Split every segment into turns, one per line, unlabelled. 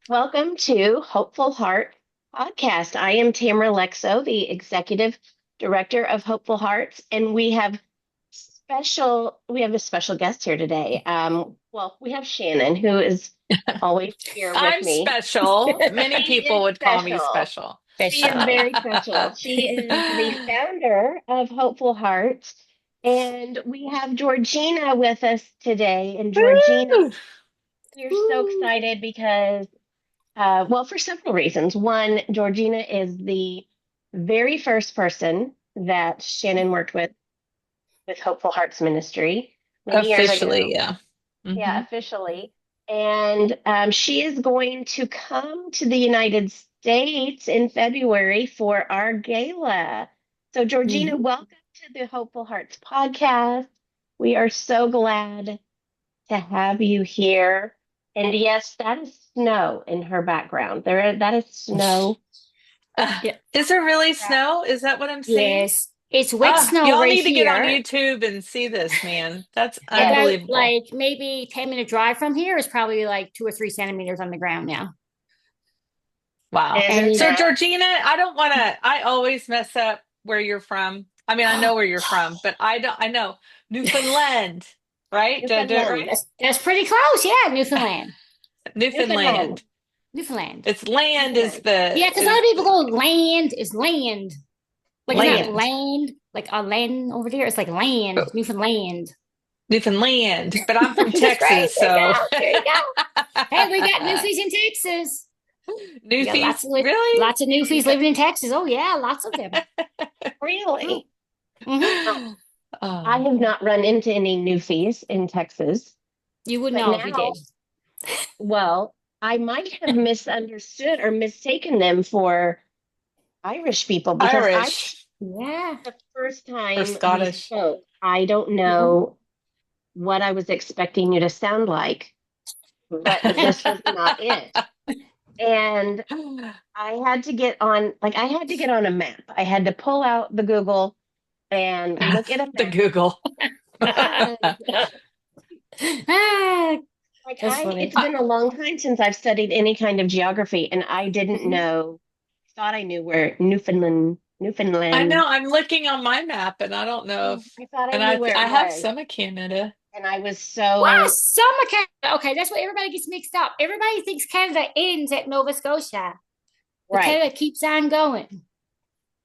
Welcome to Hopeful Heart podcast. I am Tamara Lexo, the executive director of Hopeful Hearts, and we have a special guest here today. We have Shannon, who is always here with
I'm
me.
special. Many
She
people
is
would call me
special.
special.
She is
Special.
very special. She is the founder of Hopeful Hearts, and we have Georgina with us today. And Georgina,
Woo!
we're so
Woo.
excited because for several reasons. One, Georgina is the very first person that Shannon worked with Hopeful Hearts Ministry many years
Officially,
ago.
yeah.
Yeah,
Hmm.
officially. And she is going to come to the United States in February for our gala. So, Georgina,
Mhm.
welcome to the Hopeful Hearts podcast. We are so glad to have you here. And yes, that is snow in her background. That is snow.
Yeah.
Is there really
That,
snow? Is that what I'm seeing?
Yes. It's wet
Ah,
snow
y'all
right
need to get on
here.
YouTube and see this, man. That's
yes.
About
unbelievable.
like maybe 10-minute drive from here is probably like 2 or 3 centimeters on the ground now.
Wow.
Isn't
And
So,
that
Georgina, I always mess up where you're from. I mean, I know where you're from, but I know Newfoundland, right? Did I do it
Newfoundland?
right?
that's pretty close. Yeah, Newfoundland.
Newfoundland.
Newfoundland.
Newfoundland.
It's land is
Newfoundland.
Yeah,
the
because a lot of
is
people go land is land. Like it's not
land.
land, like a land over there. It's like land, Newfoundland.
Newfoundland, but I'm from
That's right.
Texas,
There you
so
go. There you go. Hey, we got Newfies in Texas. We got
Newfies, really?
lots of Newfies living in Texas. Oh yeah, lots of them. True.
Really?
Hmm.
Well, I
Oh,
have not run into any Newfies in Texas,
You would
but
know if you did.
now, well, I might have misunderstood or mistaken them for Irish people because
Irish
Yeah.
the first
or
time we
Scottish.
spoke, I don't
Hmm.
know what I was expecting you to sound like, but this was not it. And I had to get on a map. I had to pull out the Google and look at a
The
map
Google.
because
Ah,
like
that's funny.
it's been a long time since I've studied any kind of geography and I didn't
Mhm.
know, thought I knew where
I
Newfoundland,
know. I'm looking on my map, and I don't know if,
I thought I
and
knew where
I
it
have
was.
some of Canada.
And I was
Wow,
so,
summer Canada. Okay, that's what everybody gets mixed up. Everybody thinks Canada ends at Nova Scotia, but
right.
Canada keeps on going.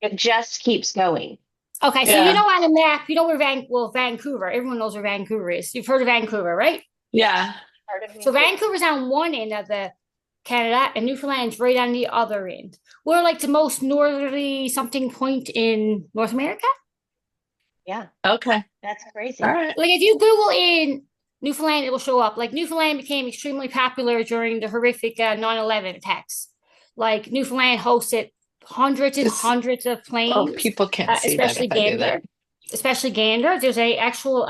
It just keeps going.
Okay, so you
Yeah,
know on the map, you know where Vancouver. Everyone knows where Vancouver is. You've heard of Vancouver, right?
yeah.
Part of
So
Vancouver.
Vancouver's on one end of the Canada, and Newfoundland's right on the other end. We're like the most northerly something point in North America.
Yeah,
Okay.
that's
All
crazy.
right.
Like if you Google in Newfoundland, it will show up. Like Newfoundland became extremely popular during the horrific 9/11 attacks. Like Newfoundland hosted hundreds and
It's
hundreds of
oh,
planes,
people can't see that
especially
if I do
Gander.
that.
Especially Gander. There's a actual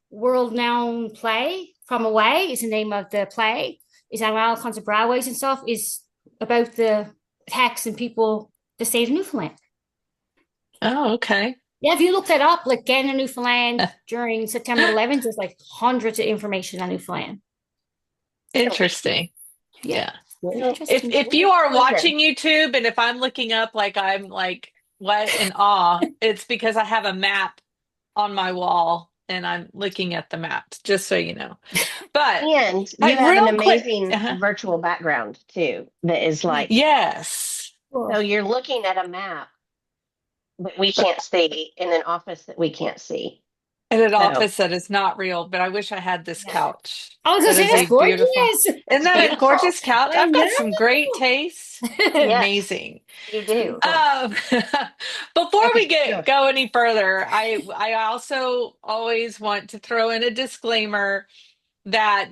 world-known play from away. Is the name of the play. It's on all kinds of Broadways and stuff. Is about the attacks and people the state of Newfoundland.
Oh, okay.
Yeah, if you look that up, like Gander, Newfoundland during September 11th, there's like hundreds of information on Newfoundland.
Really?
Interesting.
Yeah,
Yeah.
very
Well,
interesting.
If you
where's
are
Georgia?
watching YouTube and if I'm looking up like I'm like what in awe, it's because I have a map on my wall and I'm looking at the map, just so you know. But
And you
hey,
have an
real quick,
amazing virtual background too, that is like,
yes.
so
Cool.
you're looking at a map that we can't see in an office that we can't see.
In an
So
office that is not real, but I wish I had this
yeah,
couch.
I was gonna
That
say
is
that's
a beautiful.
gorgeous.
Isn't
it's
that a
beautiful.
gorgeous couch?
I
I've got some great
know.
taste.
Yes,
Amazing.
you
It's
do.
beautiful.
Before we
Okay,
get
go.
go any further, I also always want to throw in a disclaimer that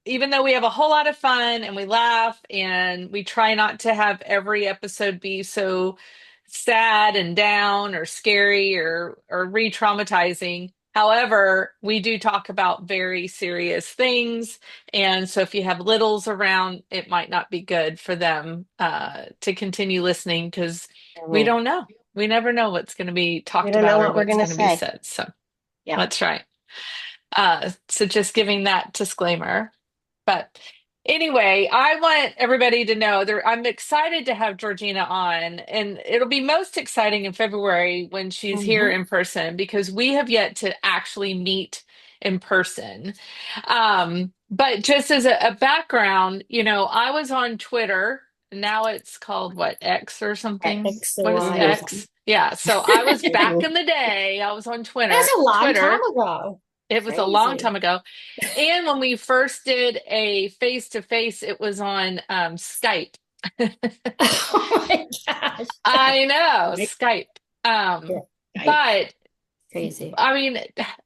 even though we have a whole lot of fun and we laugh and we try not to have every episode be so sad and down or scary or re-traumatizing. However, we do talk about very serious things, and so if you have littles around, it might not be good for them to continue listening because we
Mhm.
don't know. We never know what's going to be
We
talked
don't know
about or
what we're
what's
gonna
going to be
say.
said. So
Yeah.
that's right. So just giving that disclaimer. But Anyway, I want everybody to know that I'm excited to have Georgina on, and it'll be most exciting in February when she's here
Mhm.
in person because we have yet to actually meet in person. But just as a background, I was on Twitter. Now it's called what, X or something?
X or
What is
Y or
Hmm.
X?
something.
Yeah, so I was back
Hmm.
in the day, I was on
That's
Twitter.
a long time
Twitter.
ago.
It was a long
Crazy.
time ago. And when we first did a face to face, it was on Skype.
Oh my gosh.
I know,
Right?
Skype.
Yeah, right.
But
Crazy.
I mean,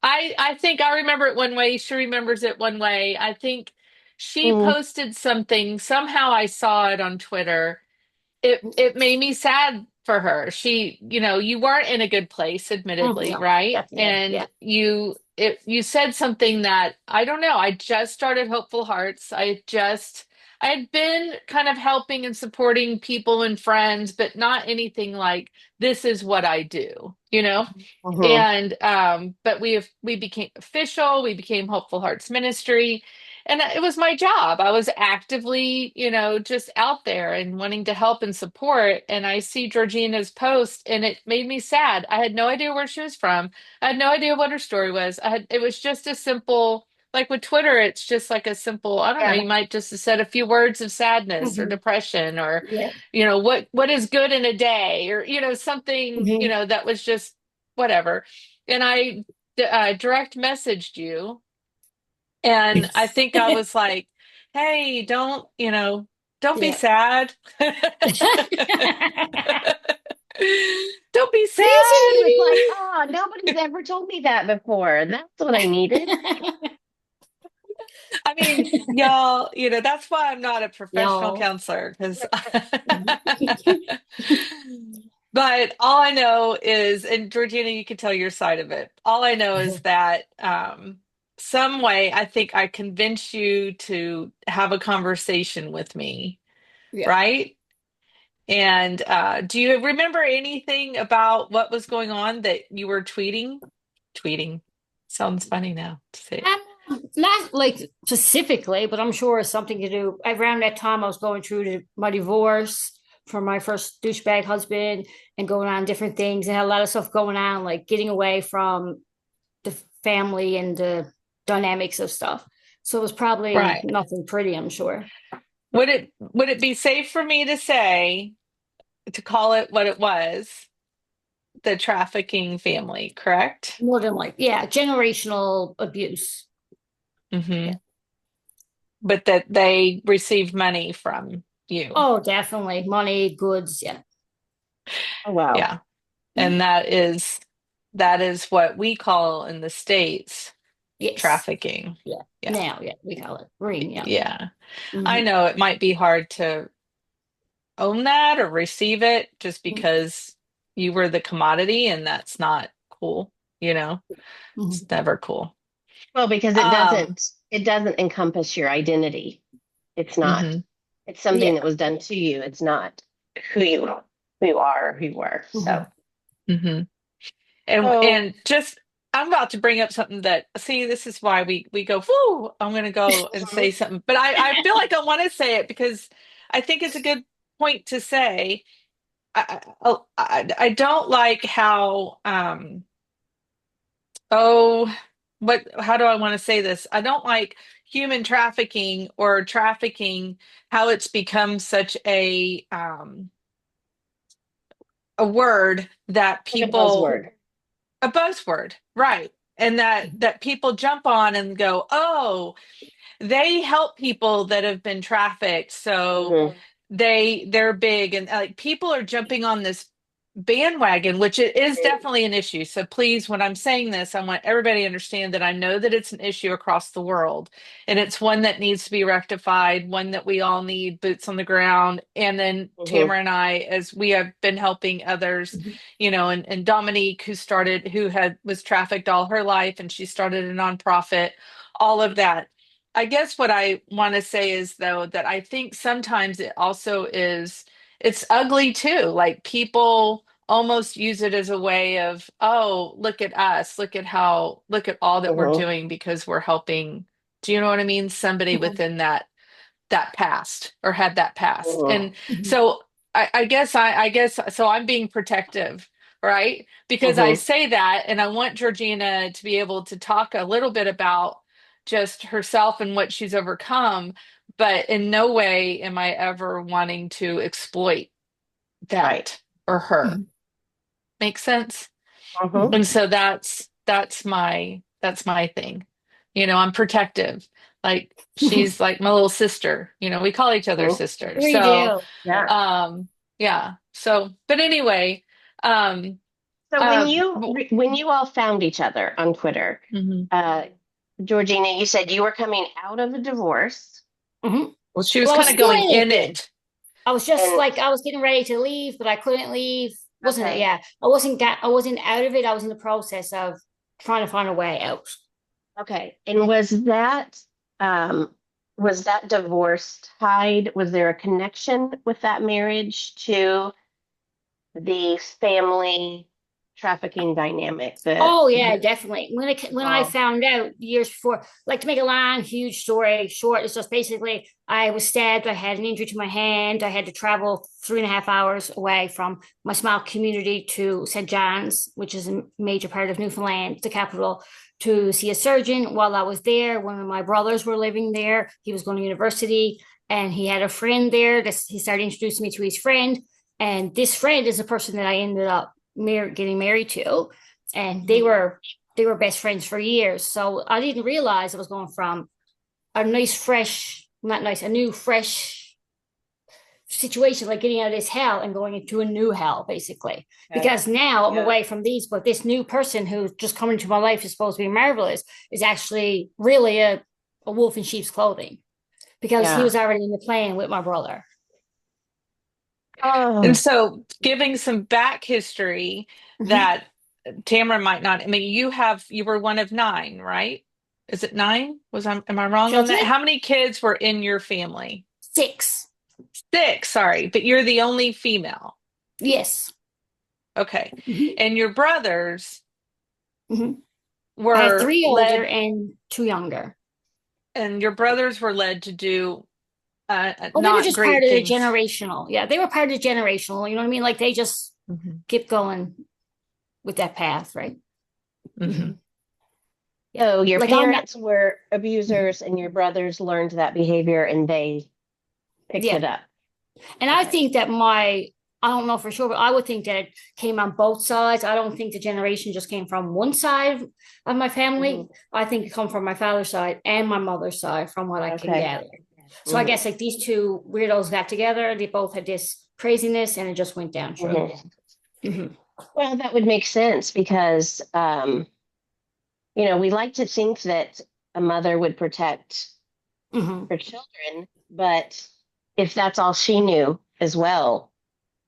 I think I remember it one way. She remembers it one way. I think she posted something. Somehow I saw it on Twitter. It made me sad for her. You weren't in a good place, admittedly,
No,
right?
definitely. Yeah.
And you said something that I don't know. I just started Hopeful Hearts. I had been kind of helping and supporting people and friends, but not anything like this is what I do, you know?
Hmm.
And but we became official, we became Hopeful Hearts Ministry, and it was my job. I was actively, just out there and wanting to help and support. And I see Georgina's post and it made me sad. I had no idea where she was from. I had no idea what her story was. It was just a simple, like with Twitter, it's just like a simple, I don't know,
Yeah.
you might just have said a few words of sadness or
Mhm.
depression or,
Yeah.
what is good in a day or, something,
Mhm.
that was just whatever. And I direct messaged you, and I think I was like, "Hey, don't be
Yeah.
sad. Don't be
He
sad."
was like, oh, nobody's ever told me that before. That's what I needed.
I mean, y'all, that's why I'm not a professional
Yo.
counselor because but all I know is, and Georgina, you can tell your side of it. All I know is that some way I think I convinced you to have a conversation with me,
Yeah.
right? And do you remember anything about what was going on that you were tweeting? Tweeting sounds funny now to say it.
Not like specifically, but I'm sure it's something to do. Around that time, I was going through my divorce from my first douchebag husband and going on different things and had a lot of stuff going on, like getting away from the family and the dynamics of stuff. So it was probably
Right.
nothing pretty, I'm sure.
Would it be safe for me to say to call it what it was, the trafficking family, correct?
More than like, yeah, generational abuse.
Hmm.
Yeah.
But that they received money from you.
Oh, definitely. Money, goods. Yeah.
Oh, wow.
Yeah. And that is what we call in the States
Yes.
trafficking.
Yeah.
Yeah.
Now, yeah, we call it ring. Yeah.
Yeah. I
Hmm.
know it might be hard to own that or receive it just because you were the commodity and that's not cool, you know?
Hmm.
It's never cool.
Well, because it
Um,
doesn't encompass your identity. It's not.
mhm,
It's something
Yeah.
that was done to you. It's not who you are or who you were. So,
Hmm.
mhm. And
so
and just I'm about to bring up something that, see, this is why we go, whoo, I'm gonna go and say something. But I feel like I want to say it because I think it's a good point to say. I don't like how oh, how do I want to say this? I don't like human trafficking or trafficking, how it's become such a word that
like a
people,
buzzword.
a buzzword, right? And that people jump on and go, "Oh, they help people that have been trafficked, so
Hmm.
they're big," and like people are jumping on this bandwagon, which it is definitely an issue. So please, when I'm saying this, I want everybody to understand that I know that it's an issue across the world, and it's one that needs to be rectified, one that we all need boots on the ground. And then
Hmm.
Tamara and I, as we have been helping others, and Dominique, was trafficked all her life, and she started a nonprofit, all of that. I guess what I want to say is, though, that I think sometimes it also is, it's ugly too. Like people almost use it as a way of, oh, look at us, look at all that we're
Hmm.
doing because we're helping. Do you know what I mean? Somebody
Hmm.
within that. that past or had that past.
Mhm.
And
Mhm.
so I guess so I'm being protective, right? Because I
Mhm.
say that and I want Georgina to be able to talk a little bit about just herself and what she's overcome, but in no way am I ever wanting to exploit
Right.
that or her.
Mhm.
Make sense?
Mhm.
And so that's my thing. I'm protective. Like she's like my little sister. We call each other
Mhm.
sisters.
We
So
do.
Yeah.
yeah. So but anyway, um
So when you all found each other on Twitter,
mhm.
uh, Georgina, you said you were coming out of a divorce,
Mhm.
Well, she was
Well, I was
kind of
still
going
in it
in
then.
it.
I was just
and
like I was getting ready to leave, but I couldn't leave. Wasn't it?
okay,
Yeah, I wasn't out of it. I was in the process of trying to find a way out.
okay. And um, was that divorce tied? Was there a connection with that marriage to the family trafficking dynamic that
Oh yeah, definitely. When I
oh,
found out years before, like to make a long, huge story short, it's just basically I was stabbed. I had an injury to my hand. I had to travel 3.5 hours away from my small community to St. John's, which is a major part of Newfoundland, the capital, to see a surgeon. While I was there, one of my brothers were living there. He was going to university, and he had a friend there. He started introducing me to his friend, and this friend is the person that I ended up getting married to, and
mhm.
they were best friends for years. So I didn't realize I was going from a nice fresh, not nice, a new fresh situation, like getting out of this hell and going into a new hell, basically.
Okay.
Because now I'm
Yeah.
away from these, but this new person who's just coming into my life is supposed to be marvelous is actually really a wolf in sheep's clothing because he
Yeah.
was already in the plan with my brother.
And
Oh,
so giving some back history
Mhm.
that Tamara might not. I mean, you were one of nine, right? Is it nine? Am I wrong on that?
Children?
How many kids were in your family?
6.
Six, sorry, but you're the only female.
Yes.
Okay.
Mhm.
And your brothers
Mhm. I have
were
3 older
led,
and 2 younger.
to do
Oh, they were
not
just part
great
of the
things.
generational. Yeah, they were part of the generational. You know what I mean? Like they just
Hmm.
kept going with that path, right?
Hmm.
Hmm. Yeah.
so your
Like I'm not.
parents were
Mhm.
abusers and your brothers learned that behavior and they picked
Yeah.
it up.
And I
Okay.
think that I don't know for sure, but I would think that it came on both sides. I don't think the generation just came from one side of my family.
Hmm.
I think it come from my father's side and my mother's side, from what I can
Okay.
gather. So I
Hmm.
guess like these two weirdos got together. They both had this craziness, and it just went down true.
Hmm.
Hmm.
Well, that would make sense because, we like to think that a mother would protect
Hmm.
her children, but if that's all she knew as well,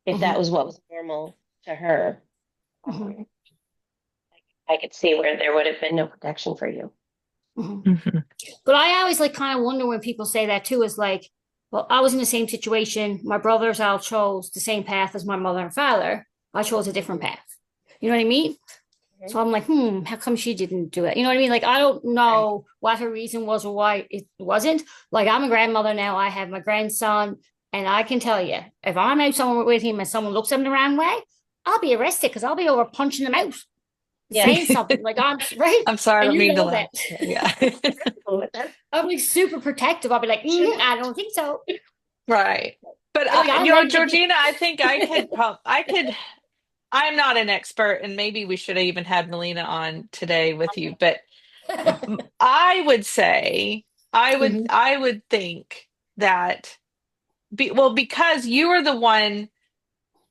if that
Hmm.
was what was normal to her,
Hmm.
um, I could see where there would have been no protection for you.
Hmm.
Hmm.
But I always like kind of wonder when people say that too, is like, well, I was in the same situation. My brothers all chose the same path as my mother and father. I chose a different
Mhm.
path. You know what I mean?
Mhm.
So I'm like, how come she didn't do it? You know what I mean? Like, I don't
Okay.
know what her reason was or why it wasn't. Like, I'm a grandmother now. I have my grandson, and I can tell you, if I'm out somewhere with him and someone looks at him the wrong way, I'll be arrested because I'll be over punching them out,
Yeah.
saying something like I'm right,
I'm sorry, I
and
don't
you
mean to
know
laugh.
that.
Yeah.
That's
I'll be super protective. I'll be like, I don't think so.
Right. But
Like I'll let it be.
Georgina, I think I'm not an expert, and maybe we should have even had Melina on today with you, but I would say
Hmm.
I would think that because you are the one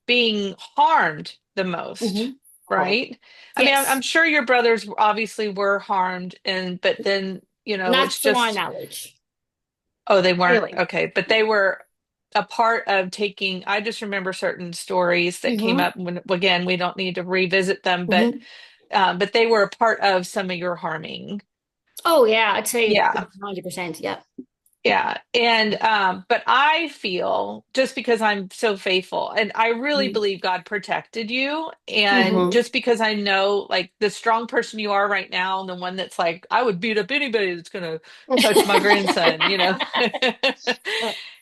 being harmed the most,
Hmm.
mhm.
right? I mean, I'm
Yes,
sure your brothers obviously were harmed, but then,
not
it's
to my
just,
knowledge.
oh, they weren't.
Really.
Okay. But they were a part of taking, I just remember certain stories that came
Hmm.
up when, again, we don't need to revisit them,
Hmm.
but they were a part of some of your harming.
Oh yeah, I'd say
Yeah.
100%. Yeah.
Yeah. And but I feel just because I'm so faithful and I really
Mhm.
believe God protected you, and
Hmm.
just because I know like the strong person you are right now and the one that's like I would beat up anybody that's going to touch my grandson, you know.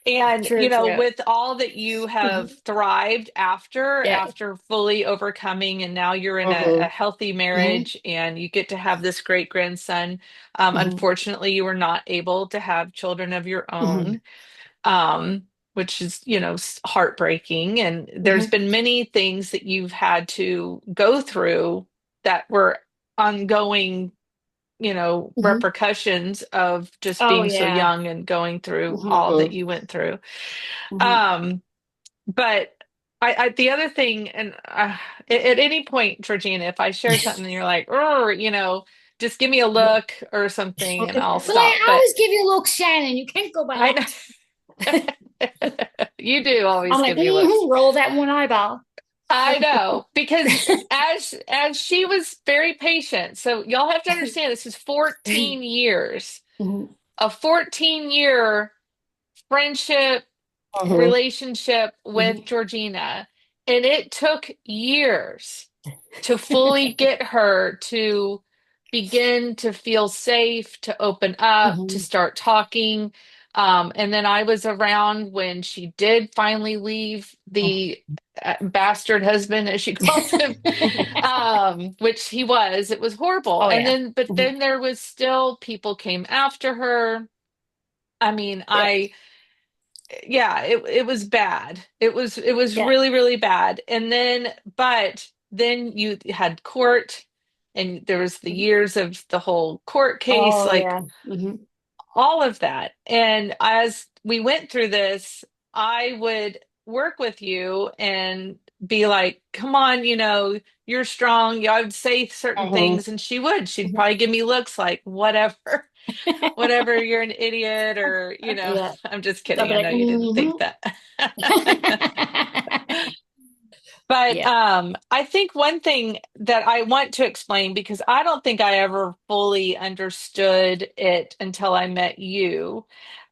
And
True, true.
with all that you have
Mhm.
thrived
Yeah.
after fully overcoming, and now you're in a
Hmm.
healthy
Hmm.
marriage and you get to have this great grandson.
Hmm.
Unfortunately, you were not able to have children of your
Hmm.
own, which is, heartbreaking. And there's
Hmm.
been many things that you've had to go through that were ongoing,
Hmm.
repercussions of just
Oh
being so
yeah.
young and going through
Hmm.
all that
Hmm.
you went through.
Hmm.
Um, but the other thing, and at any point, Georgina, if I share something and you're like, oh, just give me a look or something and I'll
But
stop.
I
But
always give you a look, Shannon. You can't go by
I
that.
know you do
I'm
always
like,
give me looks.
roll that one eyeball.
I know because as she was very patient. So y'all have to understand this is 14 years,
Mhm.
a 14-year friendship
Hmm.
relationship with
Mhm.
Georgina. And it took years to fully get her to begin to feel safe, to open up, to
Mhm.
start talking. And then I was around when she did finally leave the bastard husband, as she calls him, which he was. It was horrible.
Oh
And
yeah.
then, but
Mhm.
then there was still people came after her. I mean,
Yep.
yeah, it was bad. It was
Yeah.
really, really bad. And then, but then you had court, and there was the
Mhm.
years of the whole court case,
Oh
like
yeah. Hmm.
all of that. And as we went through this, I would work with you and be like, come on, you're strong. I would say certain
Hmm.
things, and she'd probably give me looks like, whatever, whatever, you're an idiot, or,
Yeah.
I'm just
I'll
kidding.
be
I
like,
know you didn't think that. But
Yeah.
I think one thing that I want to explain, because I don't think I ever fully understood it until I met you.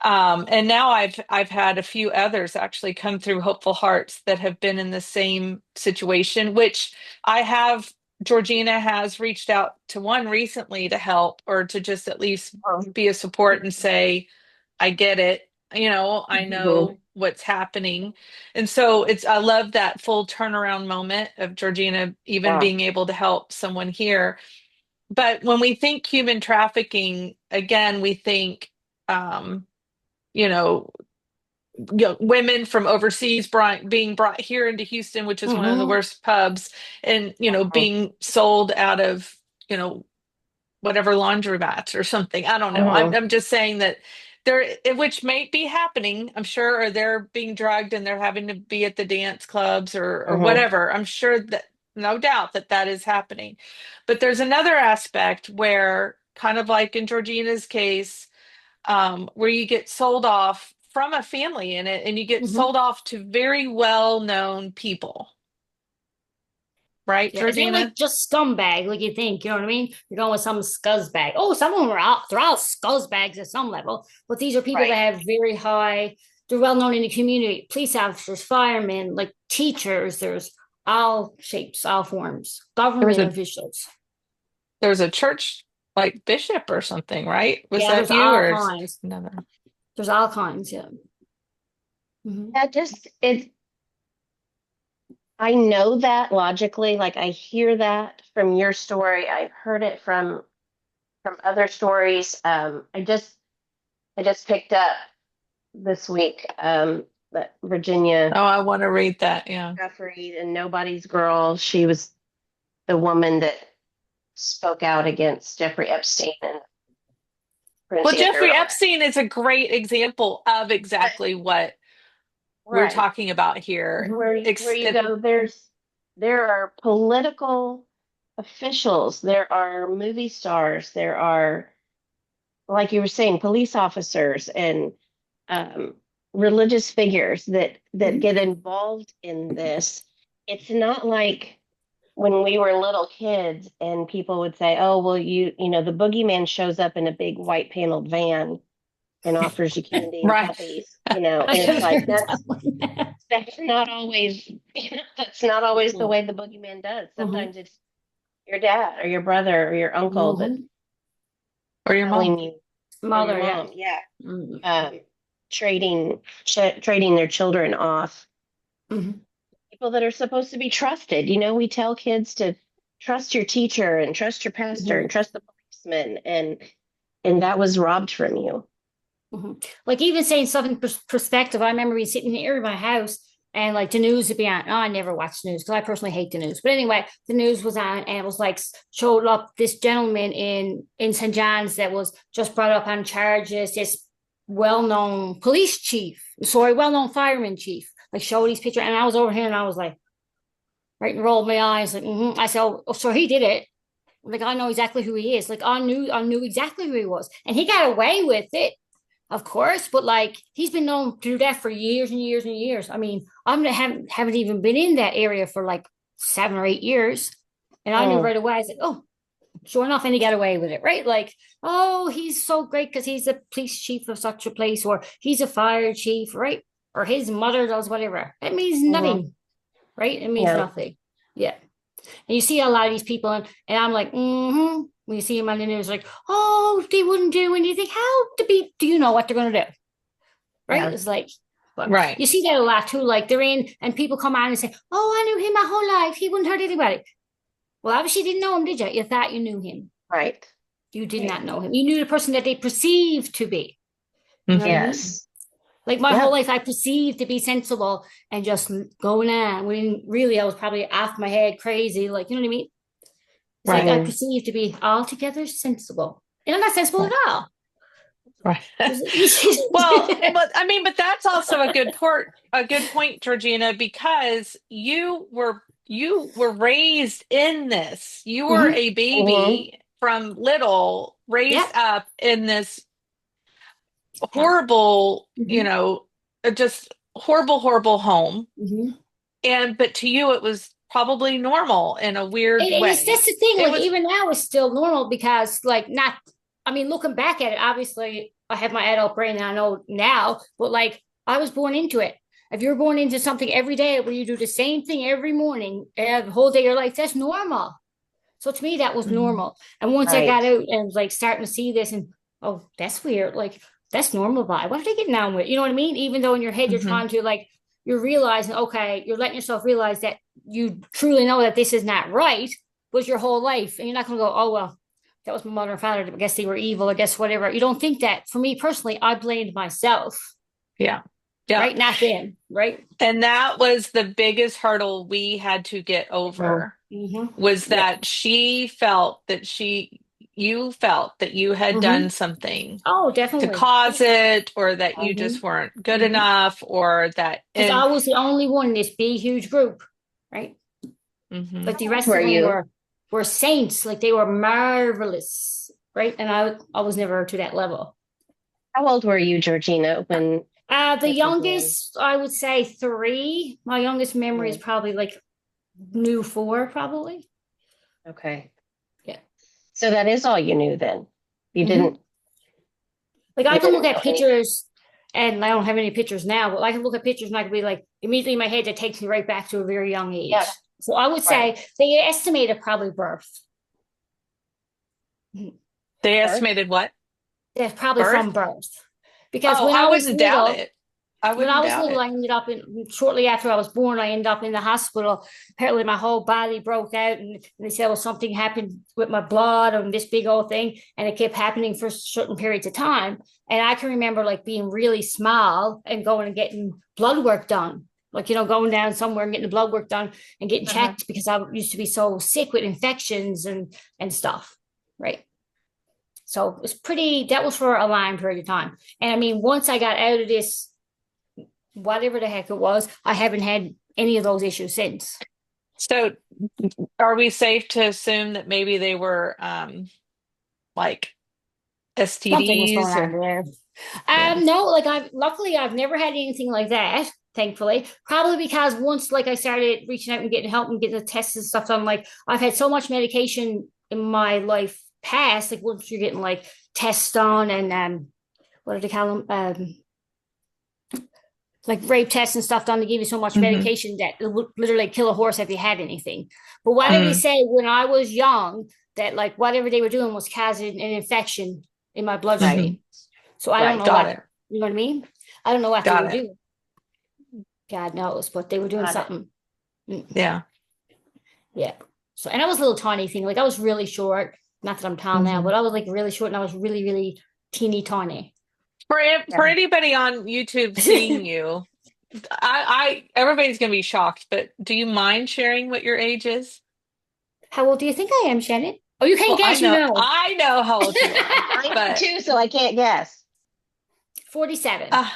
And now I've had a few others actually come through Hopeful Hearts that have been in the same situation, which I have. Georgina has reached out to one recently to help, or to just at least be a support and say, I get it. I
Hmm.
know what's happening. And so I love that full turnaround moment of Georgina even
Yeah.
being able to help someone here. But when we think human trafficking, again, we think, um, you know, women from overseas being brought here into Houston, which is one of the
Hmm.
worst pubs, and,
Hmm.
being sold out of, you know, whatever laundromats or something. I don't know. I'm,
Hmm.
I'm just saying that which may be happening, I'm sure, or they're being drugged and they're having to be at the dance clubs or
Hmm.
whatever. I'm sure that, no doubt, that is happening. But there's another aspect where, kind of like in Georgina's case, where you get sold off from a family in it, and you get
Hmm.
sold off to very well-known people, right,
Yeah. It's not
Georgina?
like just scumbag, like you think, you know what I mean? You're going with some scuzzbag. Oh, some of them are out, they're all scuzbags at some level, but these are people that
Right.
have very high, they're well known in the community. Police officers, firemen, like teachers, there's all shapes, all forms,
There was
government
a
officials.
there was a church like bishop or something, right? Was
Yeah,
that
there's
you
all
or
kinds.
another?
There's all kinds, yeah. Hmm.
Yeah, just it. I know that logically, like I hear that from your story. I've heard it from other stories. I just picked up this week that Virginia
Oh, I want to read that. Yeah.
Jeffrey and Nobody's Girl. She was the woman that spoke out against Jeffrey Epstein and Prince
Well,
Andrew and
Jeffrey
all that.
Epstein is a great example of
But
exactly what we're
right,
talking about here.
Hmm.
where you go, there are political officials, there are movie stars, there are, like you were saying, police officers and um, religious figures that
Hmm.
get involved in this. It's not like when we were little kids and people would say, "Oh, well, the boogeyman shows up in a big white paneled van and offers you candy and
Right.
puppies, and it's like that's not always that's not always the way the boogeyman does.
Mm-hmm.
Sometimes it's your dad or your brother or your uncle that's
Mm-hmm.
Or your
telling
mom.
you, or your
Mother, yeah.
mom, yeah,
Mm-hmm.
trading their children off.
Mm-hmm.
People that are supposed to be trusted. We tell kids to trust your teacher and trust your pastor
Mm-hmm.
and trust the policeman, and that was robbed from you.
Mm-hmm. Like even saying stuff in perspective, I remember being sitting here in my house and like the news would be on. Oh, I never watch news because I personally hate the news. But anyway, the news was on and it was like showed up this gentleman in St. John's that was just brought up on charges. This well-known police chief, sorry, well-known fireman chief, like showed these pictures, and I was over here and I was like, right, and rolled my eyes like, I said, oh, so he did it. Like I know exactly who he is. Like I knew exactly who he was, and he got away with it, of course. But like he's been known to do that for years and years and years. I mean, haven't even been in that area for like 7 or 8 years, and I knew
Oh,
right away. I said, oh, sure enough, and he got away with it, right? Like, oh, he's so great because he's a police chief of such a place, or he's a fire chief, right? Or his mother does whatever. It means
mhm.
nothing, right? It means
Yeah,
nothing. Yeah. And you see a lot of these people, and I'm like, when you see them on the news, like, oh, they wouldn't do, and you think, do you know what they're going to do? Right?
yeah,
It's like, but
Right.
you see that a lot too. Like they're in, and people come on and say, oh, I knew him my whole life. He wouldn't hurt anybody. Well, obviously, you didn't know him, did you? You thought you knew him.
right.
You did
Right.
not know him. You knew the person that they perceived to be. You know what I mean?
Yes.
Like my whole
Yep.
life, I perceived to be sensible and just going on. When really, I was probably off my head, crazy. Like, you know what I mean? It's like
Right.
I
Mhm.
perceive to be altogether sensible. And I'm not sensible at all.
Right. Well, but I mean, but that's also a good point, Georgina, because you were raised in this. You were
Mhm.
a
Mhm.
baby from little, raised
Yep.
up in this
Yeah.
horrible,
Hmm.
just horrible, horrible home.
Hmm.
And but to you, it was probably normal in a weird
That's
way.
the thing.
It
Like
was,
even now, it's still normal because, like, not. I mean, looking back at it, obviously, I have my adult brain and I know now. But like, I was born into it. If you're born into something every day where you do the same thing every morning, the whole day of your life, that's normal. So to me, that was
Mhm.
normal. And once I
Right.
got out and was like starting to see this, and oh, that's weird. Like that's normal. But what are they getting on with? You know what I mean? Even though in your head you're
Mhm.
trying to like, you're realizing, okay, you're letting yourself realize that you truly know that this is not right, was your whole life, and you're not going to go, oh well, that was my mother and father. I guess they were evil. I guess whatever. You don't think that. For me personally, I blamed myself,
Yeah. Yeah.
right? Not them, right?
And that was the biggest hurdle we had to get
Mhm.
over
Mm-hmm.
was
Yeah.
that you felt that you had
Mm-hmm.
done something
Oh,
to
definitely.
cause it, or that you
Mm-hmm.
just weren't good
Mm-hmm.
enough, or that,
Because I was the only one in this big, huge group, right?
mhm.
Like
How
the
old
rest
were
of them
you?
were saints, like they were marvelous, right? And I was never to that level.
How old were you, Georgina, when
The
it began?
youngest, I would say three. My youngest memory is
Mm.
probably like new four, probably.
Okay.
Yeah.
So that is all you knew then. You
Hmm.
didn't
Like I
you
can look
didn't
at
know any.
pictures, and I don't have any pictures now, but I can look at pictures and I can be like immediately in my head that takes me right back to a very young
Yeah,
age. So I would
right.
say they estimated probably birth. Mhm.
They
Birth?
estimated what?
That's probably
Birth?
from birth. Because
Oh, I wouldn't doubt it. I
when I
wouldn't
was
doubt
little,
it.
I ended up shortly after I was born, I ended up in the hospital. Apparently, my whole body broke out, and they said, well, something happened with my blood and this big old thing. And it kept happening for certain periods of time. And I can remember like being really small and going and getting blood work done. Like, going down somewhere and getting the blood work done and getting
Uh-huh.
checked because I used to be so sick with infections and stuff. Right. So that was for a long period of time. And I mean, once I got out of this, whatever the heck it was, I haven't had any of those issues since.
So, are we safe to assume that maybe they were like
Something was going
STDs
on
or
there.
yeah.
No, like I've never had anything like that, thankfully. Probably because once like I started reaching out and getting help and getting the tests and stuff done, like I've had so much medication in my life past, like once you're getting like tests done and what do they call them? Like rape tests and stuff done to give you so much
Hmm.
medication that it would literally kill a horse if you had anything. But whatever they
Mm,
say, when I was young, that like whatever they were doing was causing an infection in my
Right.
bloodstream. So I don't
Right.
know
got
what,
it.
you know what I mean? I don't know what they
Got
were
it.
doing. God knows, but they were doing
Got it.
something. Mm,
Yeah.
yeah. So, and I was a little tiny thing. Like I was really short. Not that I'm tall now,
Hmm.
but I was like really short and I was really, really teeny tiny.
For anybody on YouTube seeing you, everybody's gonna be shocked, but do you mind sharing what your age is?
How old do you think I am, Shannon? Oh, you can't
Well,
guess, you know.
I know how old you are,
I know
but
too, so I can't guess.
47.
uh,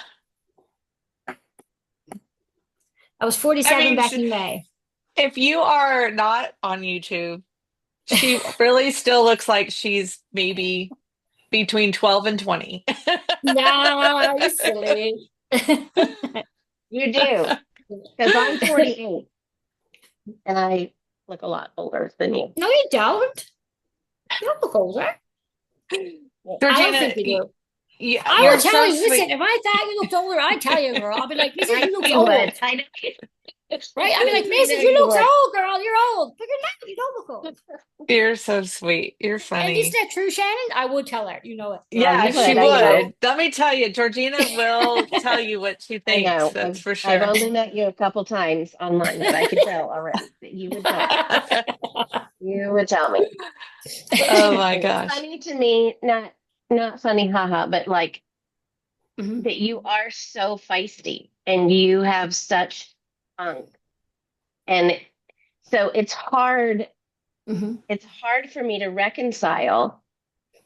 I was
I
47
mean,
back in May.
if you are not on YouTube, she really still looks like she's maybe between 12 and 20.
Nah, you silly.
You do, because I'm 48 and I look a lot older than you.
No, you don't. You don't look older. I don't
Georgina,
think you do. I
you're
will tell
so
you. Listen,
sweet.
if I thought you looked older, I'd tell you, girl. I'll be like, Mrs.,
I know
you look
you would.
old.
I know.
Right? I'll be like,
I know
Mrs., you
you
look
would.
old, girl. You're old. But you're not. You don't look old.
You're so sweet. You're
And isn't
funny.
that true, Shannon? I would tell her. You know it.
Well,
Yeah,
you
she
would. I know.
would. Let me tell you, Georgina will tell you what she
I
thinks.
know.
That's
I've
for
I've
sure.
only met you a couple times online, but I could tell already that you would tell me. You would tell me.
Oh my
It's
gosh.
funny to me, not funny, haha, but like
Mhm,
that you are so feisty and you have such funk. And so
mhm,
it's hard for me to reconcile,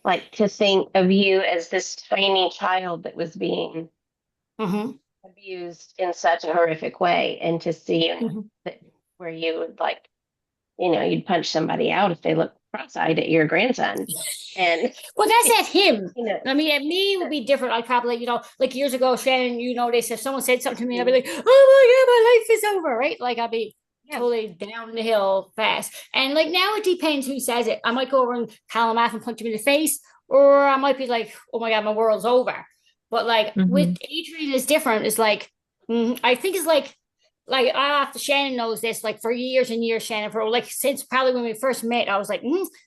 like to think of you as this tiny child that was being
mhm,
abused in such a horrific way, and to see
mhm.
that where you would like, you'd punch somebody out if they look cross-eyed at your grandson. And
Well, that's at him.
you know,
I mean, at me it would be different. I'd probably, like years ago, Shannon, they said someone said something to me, I'd be
mhm,
like, oh my God, my life is over, right? Like I'd be
yeah,
totally down the hill fast. And like now it depends who says it. I might go over and call him off and punch him in the face, or I might be like, oh my God, my world's over. But like
Hmm.
with Adrian is different. It's like, I think it's like I have to Shannon knows this, like for years and years, Shannon, for like since probably when we first met, I was like,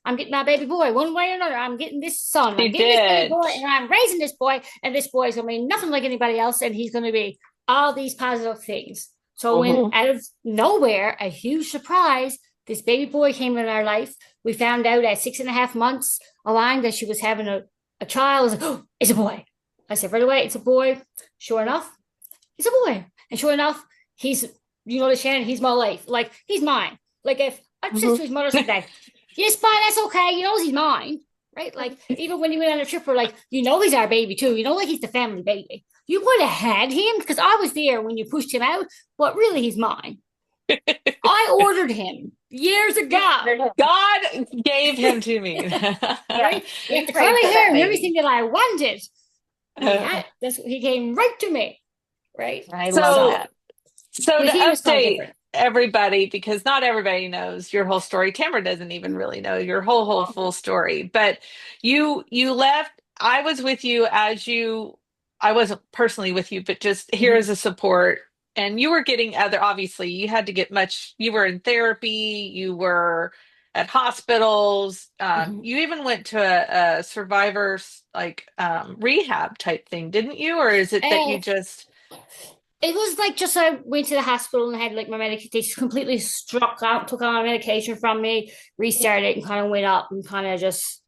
I'm getting my baby boy one way or another. I'm getting this son, I'm
She
getting this baby
did.
boy, and I'm raising this boy, and this boy is gonna be nothing like anybody else, and he's gonna be all these positive things. So when
hmm,
out of nowhere, a huge surprise, this baby boy came in our life. We found out at 6.5 months along that she was having a child. I was like, oh, it's a boy. I said right away, it's a boy. Sure enough, it's a boy. And sure enough, he's, the Shannon, he's my life. Like, he's mine. Like, if I'd say
hmm.
to his mother someday, yes, bye, that's okay. He's mine. Right? Like, even when he went on a trip, we're like, he's our baby too. Like he's the family baby. You would have had him because I was there when you pushed him out, but really, he's mine. I ordered him years ago.
God gave him to me.
Yeah,
Right? He had
you
the
prayed
curly
for
hair
that
and everything
baby.
that I wanted. And he came right to me. Right?
I love
So,
So,
that.
so to
but he was so
update
different.
everybody, because not everybody knows your whole story. Tamara doesn't even really know your whole full story. But you left. I was with you as you. I wasn't personally with you, but just here
Mhm.
as a support. And you were getting other. Obviously, you had to get much. You were in therapy. You were at hospitals.
Mhm.
You even went to a survivors like rehab type thing, didn't you? Or is it that you
And
just?
it was like just I went to the hospital and had like my medication. They just completely struck out, took all my medication from me, restarted it, and kind of went up and kind of just